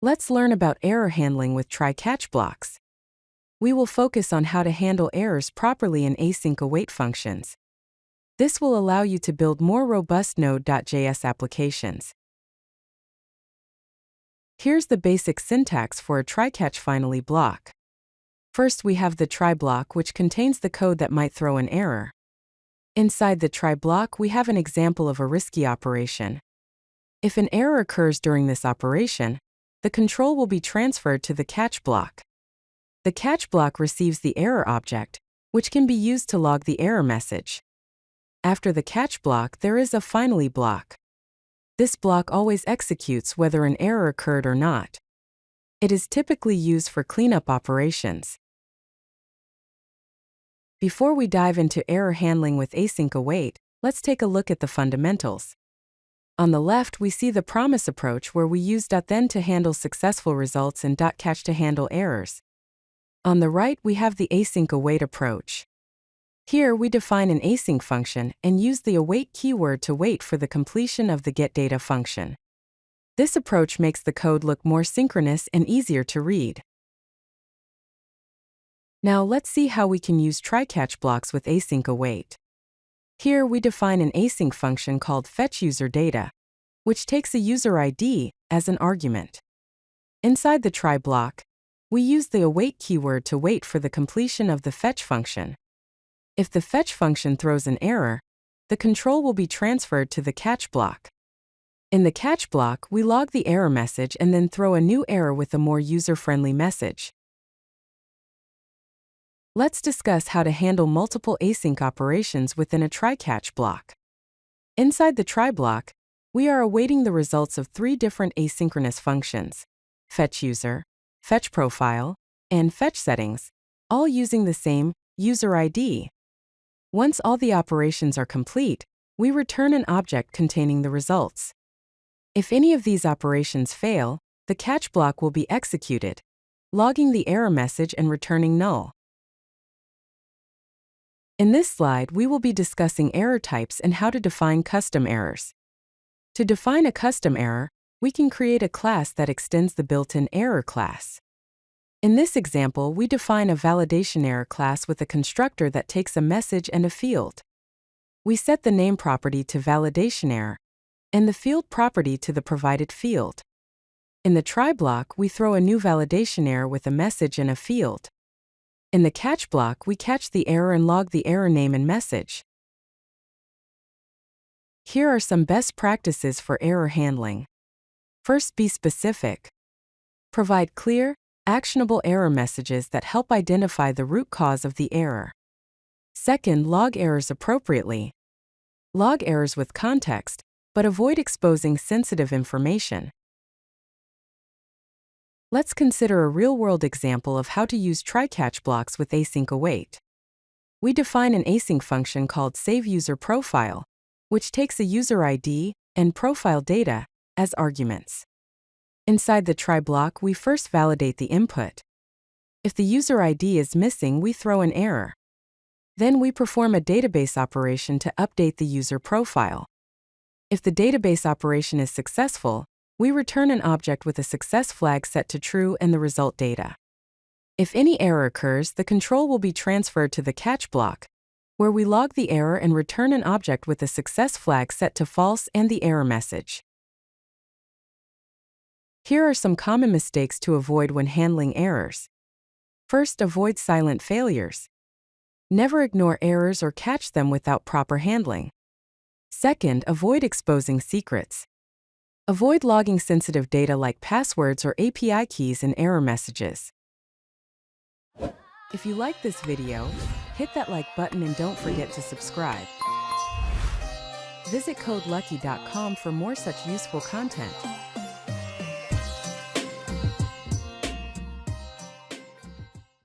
Let's learn about error handling with try-catch blocks. We will focus on how to handle errors properly in async await functions. This will allow you to build more robust Node.js applications. Here's the basic syntax for a try-catch finally block. First, we have the try block, which contains the code that might throw an error. Inside the try block, we have an example of a risky operation. If an error occurs during this operation, the control will be transferred to the catch block. The catch block receives the error object, which can be used to log the error message. After the catch block, there is a finally block. This block always executes whether an error occurred or not. It is typically used for cleanup operations. Before we dive into error handling with async await, let's take a look at the fundamentals. On the left, we see the promise approach, where we use .then to handle successful results and .catch to handle errors. On the right, we have the async await approach. Here, we define an async function and use the await keyword to wait for the completion of the getData function. This approach makes the code look more synchronous and easier to read. Now let's see how we can use try-catch blocks with async await. Here we define an async function called fetchUserData, which takes a user ID as an argument. Inside the try block, we use the await keyword to wait for the completion of the fetch function. If the fetch function throws an error, the control will be transferred to the catch block. In the catch block, we log the error message and then throw a new error with a more user-friendly message. Let's discuss how to handle multiple async operations within a try-catch block. Inside the try block, we are awaiting the results of 3 different asynchronous functions: fetchUser, fetchProfile, and fetchSettings, all using the same user ID. Once all the operations are complete, we return an object containing the results. If any of these operations fail, the catch block will be executed, logging the error message and returning null. In this slide, we will be discussing error types and how to define custom errors. To define a custom error, we can create a class that extends the built-in error class. In this example, we define a validation error class with a constructor that takes a message and a field. We set the name property to validation error and the field property to the provided field. In the try block, we throw a new validation error with a message and a field. In the catch block, we catch the error and log the error name and message. Here are some best practices for error handling. First, be specific. Provide clear, actionable error messages that help identify the root cause of the error. Second, log errors appropriately. Log errors with context, but avoid exposing sensitive information. Let's consider a real-world example of how to use try-catch blocks with async await. We define an async function called saveUserProfile, which takes a user ID and profile data as arguments. Inside the try block, we first validate the input. If the user ID is missing, we throw an error. Then we perform a database operation to update the user profile. If the database operation is successful, we return an object with a success flag set to true and the result data. If any error occurs, the control will be transferred to the catch block, where we log the error and return an object with a success flag set to false and the error message. Here are some common mistakes to avoid when handling errors. First, avoid silent failures. Never ignore errors or catch them without proper handling. Second, avoid exposing secrets. Avoid logging sensitive data like passwords or API keys in error messages. If you like this video, hit that like button and don't forget to subscribe. Visit CodeLucky.com for more such useful content.